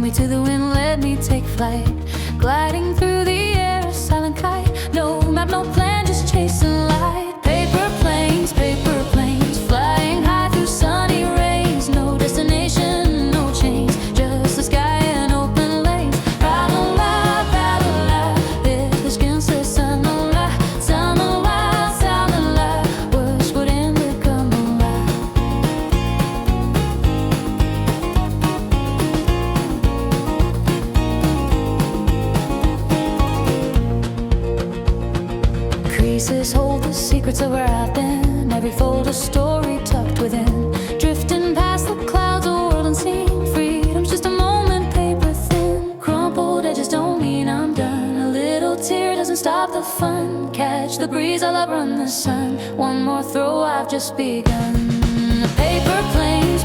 me to the wind, let me take flight. Gliding through the air, a silent kite. No map, no plan, just chasing light. Paper planes, flying high through sunny rays. No destination, no chains, just the sky and open lanes. Paddle la, this against the sun, no lie. Sound no lie, words wouldn't become a lie. Creases hold the secrets of where I've been. Every fold a story tucked within. Drifting past the clouds, a world unseen. Freedom's just a moment, paper thin. Crumpled edges don't mean I'm done. A little tear doesn't stop the fun. Catch the breeze, I'll outrun the sun. One more throw, I've just begun. Paper planes,